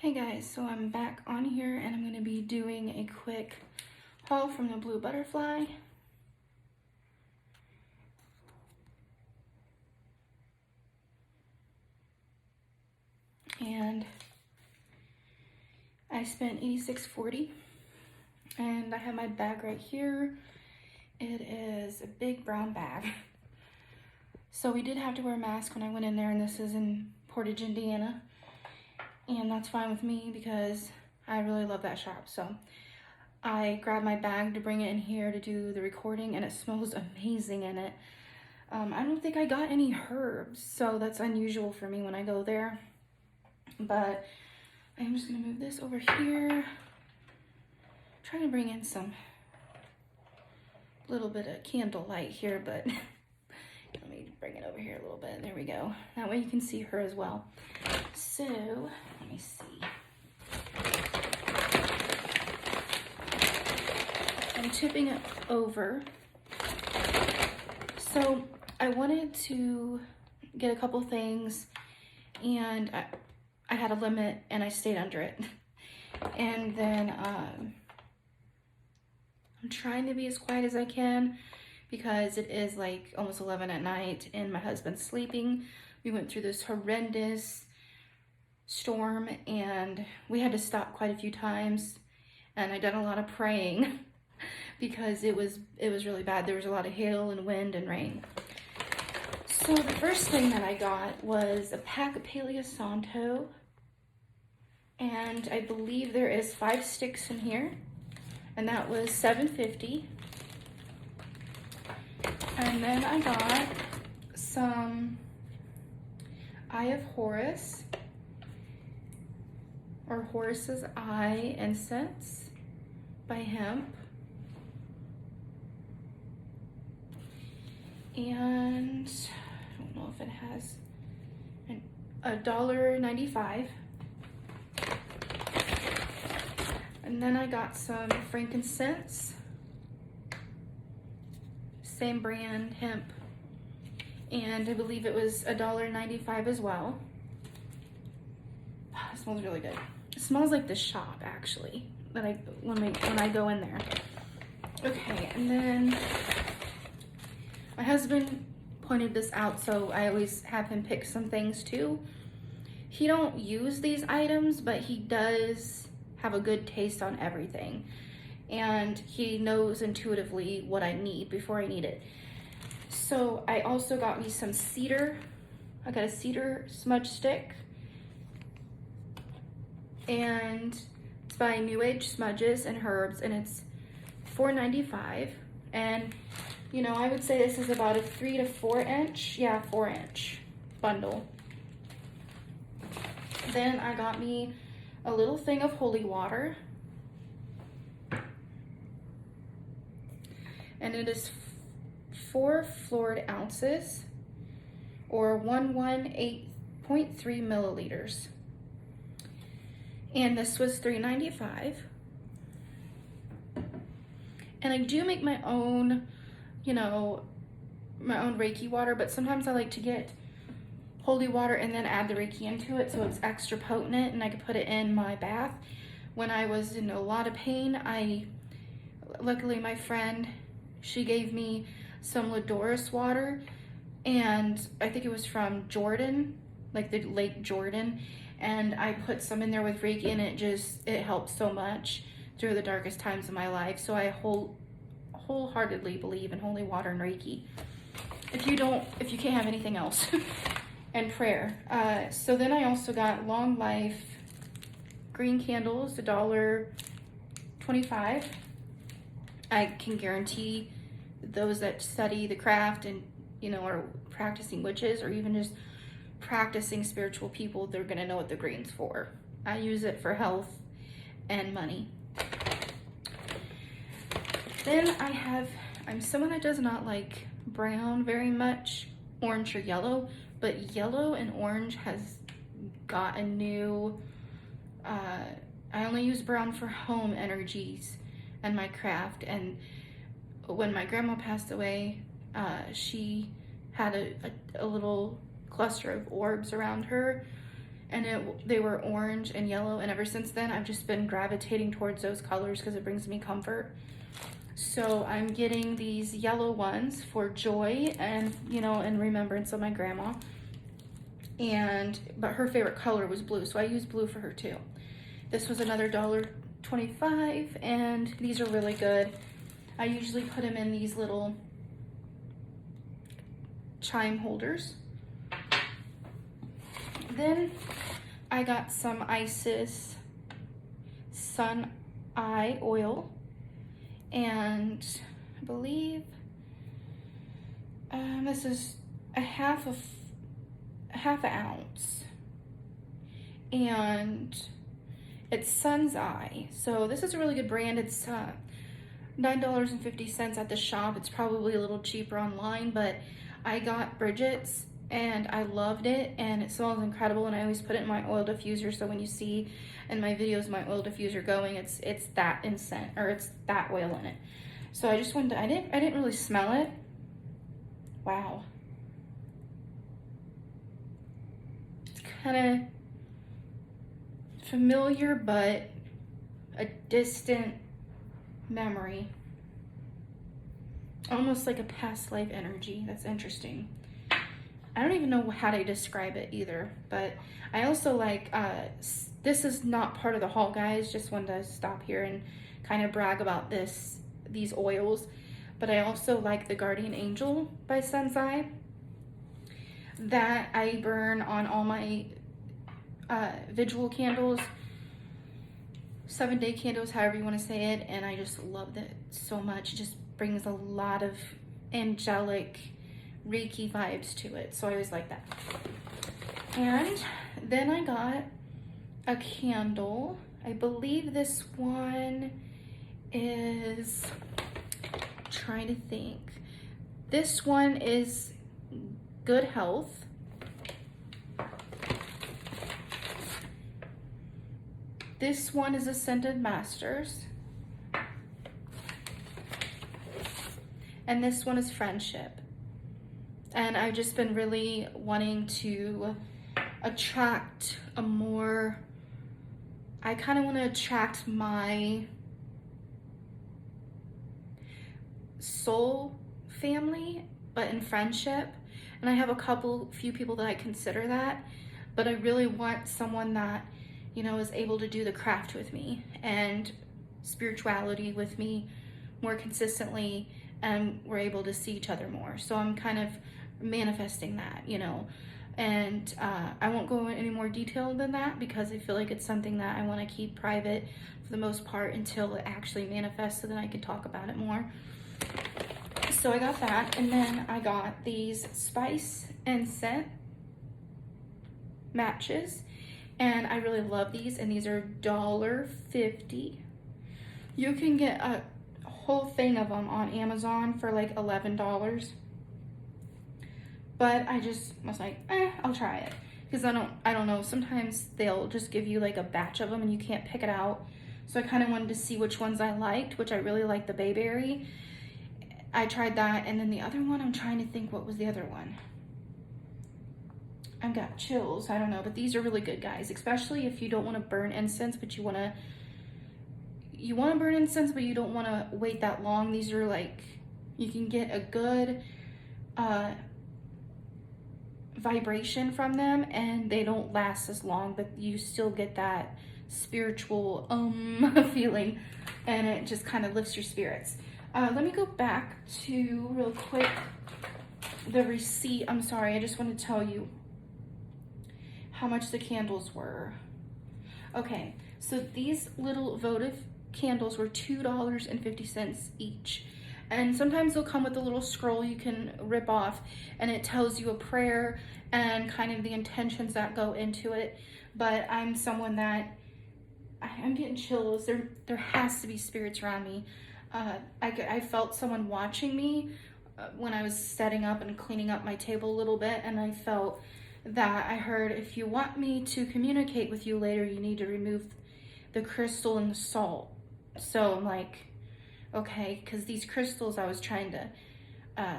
Hey guys, so I'm back on here and I'm going to be doing a quick haul from the Blue Butterfly. And I spent $86.40 and I have my bag right here. It is a big brown bag. So we did have to wear a mask when I went in there, and this is in Portage, Indiana. And that's fine with me because I really love that shop. So I grabbed my bag to bring it in here to do the recording, and it smells amazing in it. I don't think I got any herbs, so that's unusual for me when I go there. But I'm just gonna move this over here. Trying to bring in some little bit of candle light here, but let me bring it over here a little bit. There we go. That way you can see her as well. So, let me see. I'm tipping it over. So, I wanted to get a couple things, and I had a limit, and I stayed under it. And then, I'm trying to be as quiet as I can because it is like almost 11 at night and my husband's sleeping. We went through this horrendous storm and we had to stop quite a few times, and I done a lot of praying because it was really bad. There was a lot of hail and wind and rain. So the first thing that I got was a pack of Palo Santo, and I believe there is 5 sticks in here, and that was $7.50. And then I got some Eye of Horus, or Horus's Eye incense by Hemp. And I don't know if it has $1.95. And then I got some frankincense, same brand, Hemp, and I believe it was $1.95 as well. It smells really good. It smells like the shop, actually, that when I go in there. Okay, and then my husband pointed this out, so I always have him pick some things too. He don't use these items, but he does have a good taste on everything, and he knows intuitively what I need before I need it. So I also got me some cedar. I got a cedar smudge stick, and it's by New Age Smudges and Herbs, and it's $4.95. And you know, I would say this is about a 3 to 4 inch, 4 inch bundle. Then I got me a little thing of holy water, and it is 4 floored ounces, or 118.3 milliliters. And this was $3.95. And I do make my own, my own Reiki water, but sometimes I like to get holy water and then add the Reiki into it so it's extra potent, and I could put it in my bath. When I was in a lot of pain, luckily my friend, she gave me some Lodoris water, and I think it was from Jordan, like the Lake Jordan, and I put some in there with Reiki, and it helped so much through the darkest times of my life. So I wholeheartedly believe in holy water and Reiki. If you can't have anything else. And prayer. So then I also got Long Life green candles, $1.25. I can guarantee those that study the craft and are practicing witches, or even just practicing spiritual people, they're gonna know what the green's for. I use it for health and money. Then I'm someone that does not like brown very much, orange or yellow, but yellow and orange has got a new, I only use brown for home energies and my craft. And when my grandma passed away, she had a little cluster of orbs around her, and they were orange and yellow, and ever since then I've just been gravitating towards those colors because it brings me comfort. So I'm getting these yellow ones for joy and, you know, in remembrance of my grandma. But her favorite color was blue, so I used blue for her too. This was another $1.25, and these are really good. I usually put them in these little chime holders. Then I got some Isis Sun Eye Oil, and I believe this is a half an ounce, and it's Sun's Eye. So this is a really good brand. It's $9.50 at the shop. It's probably a little cheaper online, but I got Bridget's and I loved it, and it smells incredible, and I always put it in my oil diffuser, so when you see in my videos my oil diffuser going, it's that scent, or it's that oil in it. So I just wanted to, I didn't really smell it. Wow. It's kind of familiar, but a distant memory. Almost like a past life energy. That's interesting. I don't even know how to describe it either, but I also like, this is not part of the haul, guys. Just wanted to stop here and kind of brag about these oils. But I also like the Guardian Angel by Sun's Eye. That I burn on all my vigil candles, 7-day candles, however you want to say it, and I just love it so much. It just brings a lot of angelic Reiki vibes to it, so I always like that. And then I got a candle. I believe this one is, trying to think. This one is Good Health. This one is Ascended Masters. And this one is Friendship. And I've just been really wanting to attract a more, I kind of want to attract my soul family, but in friendship. And I have few people that I consider that, but I really want someone that, you know, is able to do the craft with me and spirituality with me more consistently, and we're able to see each other more. So I'm kind of manifesting that, you know, and I won't go into any more detail than that because I feel like it's something that I want to keep private for the most part until it actually manifests, so then I can talk about it more. So I got that, and then I got these spice and scent matches, and I really love these, and these are $1.50. You can get a whole thing of them on Amazon for like $11. But I just was like, I'll try it. Because I don't know, sometimes they'll just give you like a batch of them and you can't pick it out. So I kind of wanted to see which ones I liked, which I really liked the Bayberry. I tried that, and then the other one, I'm trying to think what was the other one. I've got chills, I don't know, but these are really good, guys, especially if you don't want to burn incense, but you want to burn incense, but you don't want to wait that long. These are like, you can get a good vibration from them, and they don't last as long, but you still get that spiritual feeling, and it just kind of lifts your spirits. Let me go back to real quick the receipt. I'm sorry, I just want to tell you how much the candles were. Okay, so these little votive candles were $2.50 each. And sometimes they'll come with a little scroll you can rip off, and it tells you a prayer and kind of the intentions that go into it. But I'm someone that, I'm getting chills. There has to be spirits around me. I felt someone watching me when I was setting up and cleaning up my table a little bit, and I felt that I heard, if you want me to communicate with you later, you need to remove the crystal and the salt. So I'm like, okay, because these crystals I was trying to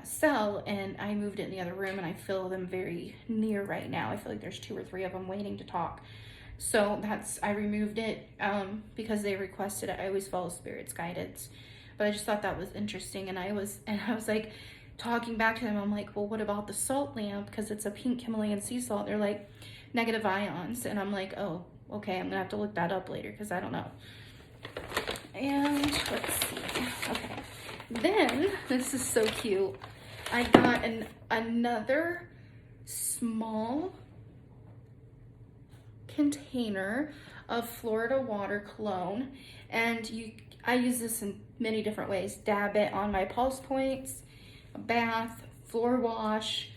cell, and I moved it in the other room, and I feel them very near right now. I feel like there's 2 or 3 of them waiting to talk. So I removed it because they requested it. I always follow Spirit's guidance, but I just thought that was interesting. And I was like talking back to them. I'm like, well, what about the salt lamp? Because it's a pink Himalayan sea salt. They're like negative ions. And I'm like, oh, okay, I'm gonna have to look that up later because I don't know. And let's see. Okay. Then, this is so cute. I got another small container of Florida Water cologne, and I use this in many different ways. Dab it on my pulse points, a bath, floor wash.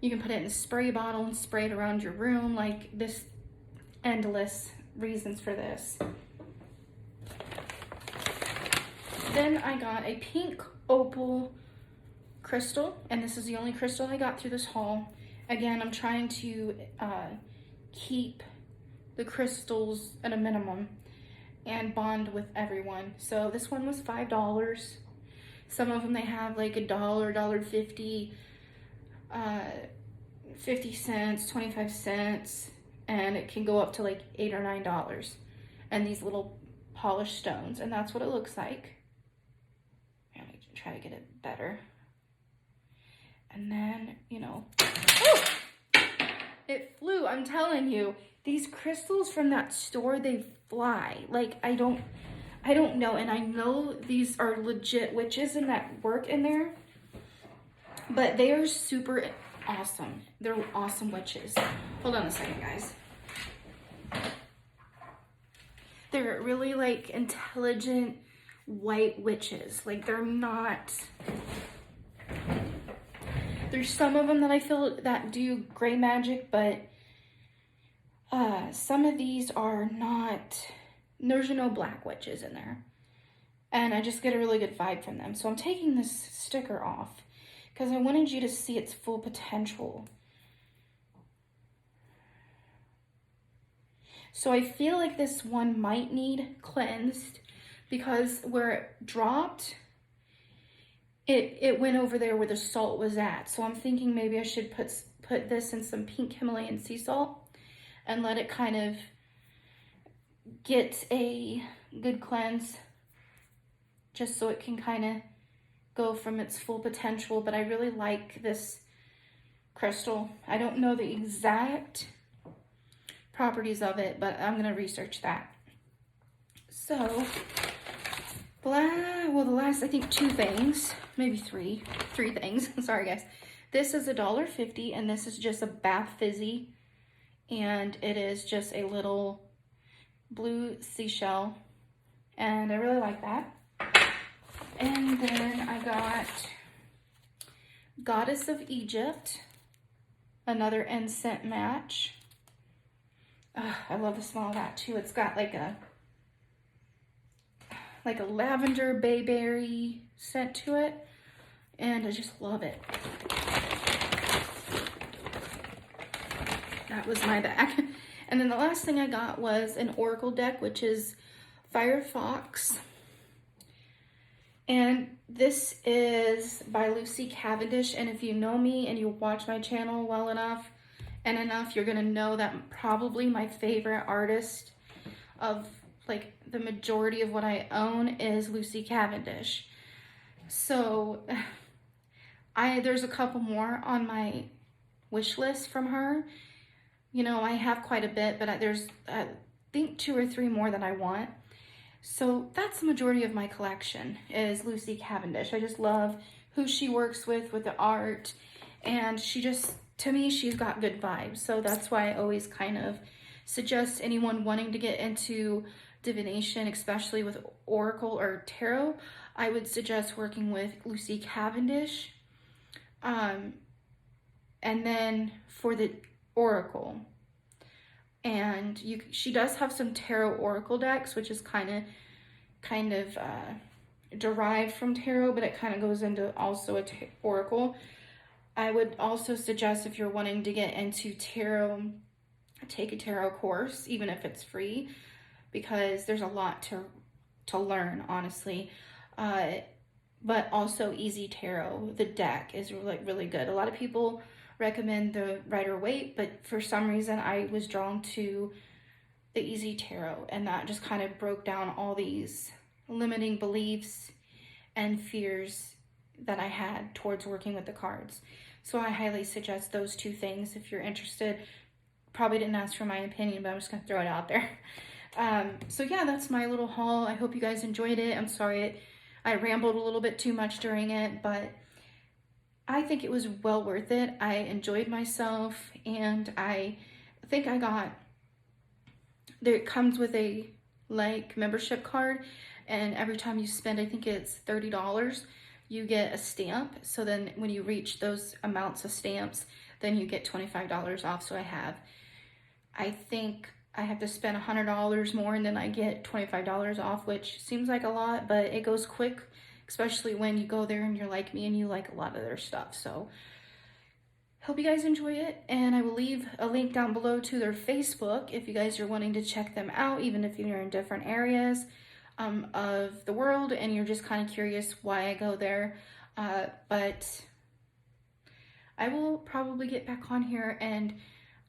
You can put it in a spray bottle and spray it around your room. Like, this, endless reasons for this. Then I got a pink opal crystal, and this is the only crystal I got through this haul. Again, I'm trying to keep the crystals at a minimum and bond with everyone. So this one was $5. Some of them they have like $1, $1.50, 50 cents, 25 cents, and it can go up to like $8 or $9. And these little polished stones, and that's what it looks like. Let me try to get it better. And then, you know, oh, it flew. I'm telling you, these crystals from that store, they fly. Like, I don't know. And I know these are legit witches and that work in there, but they are super awesome. They're awesome witches. Hold on a second, guys. They're really like intelligent white witches. Like, they're not, there's some of them that I feel that do gray magic, but some of these are not, there's no black witches in there. And I just get a really good vibe from them. So I'm taking this sticker off because I wanted you to see its full potential. So I feel like this one might need cleansed because where it dropped, it went over there where the salt was at. So I'm thinking maybe I should put this in some pink Himalayan sea salt and let it kind of get a good cleanse just so it can kind of go from its full potential. But I really like this crystal. I don't know the exact properties of it, but I'm going to research that. So, the last, I think 2 things, maybe 3 things. Sorry, guys. This is $1.50, and this is just a bath fizzy, and it is just a little blue seashell, and I really like that. And then I got Goddess of Egypt, another incense match. I love the smell of that too. It's got like a lavender bayberry scent to it, and I just love it. That was my bag. And then the last thing I got was an oracle deck, which is Firefox. And this is by Lucy Cavendish. And if you know me and you watch my channel well enough, you're gonna know that probably my favorite artist of like the majority of what I own is Lucy Cavendish. So there's a couple more on my wish list from her. You know, I have quite a bit, but there's I think 2 or 3 more that I want. So that's the majority of my collection is Lucy Cavendish. I just love who she works with the art, and she just, to me, she's got good vibes. So that's why I always kind of suggest anyone wanting to get into divination, especially with oracle or tarot, I would suggest working with Lucy Cavendish. And then for the oracle, and she does have some tarot oracle decks, which is kind of derived from tarot, but it kind of goes into also a oracle. I would also suggest, if you're wanting to get into tarot, take a tarot course, even if it's free, because there's a lot to learn, honestly. but also Easy Tarot. The deck is like really good. A lot of people recommend the Rider-Waite, but for some reason I was drawn to the Easy Tarot, and that just kind of broke down all these limiting beliefs and fears that I had towards working with the cards. So I highly suggest those two things if you're interested. Probably didn't ask for my opinion, but I'm just gonna throw it out there. So yeah, that's my little haul. I hope you guys enjoyed it. I'm sorry I rambled a little bit too much during it, but I think it was well worth it. I enjoyed myself, and I think I got, there, it comes with a like membership card, and every time you spend, I think it's $30, you get a stamp. So then when you reach those amounts of stamps, then you get $25 off. So I think I have to spend $100 more and then I get $25 off, which seems like a lot, but it goes quick, especially when you go there and you're like me and you like a lot of their stuff. So hope you guys enjoy it, and I will leave a link down below to their Facebook if you guys are wanting to check them out, even if you're in different areas of the world and you're just kind of curious why I go there. But I will probably get back on here, and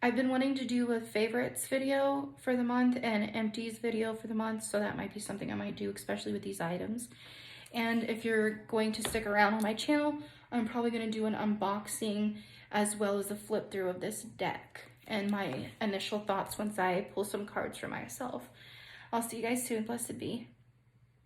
I've been wanting to do a favorites video for the month and empties video for the month, so that might be something I might do, especially with these items. And if you're going to stick around on my channel, I'm probably going to do an unboxing as well as a flip through of this deck and my initial thoughts once I pull some cards for myself. I'll see you guys soon. Blessed be.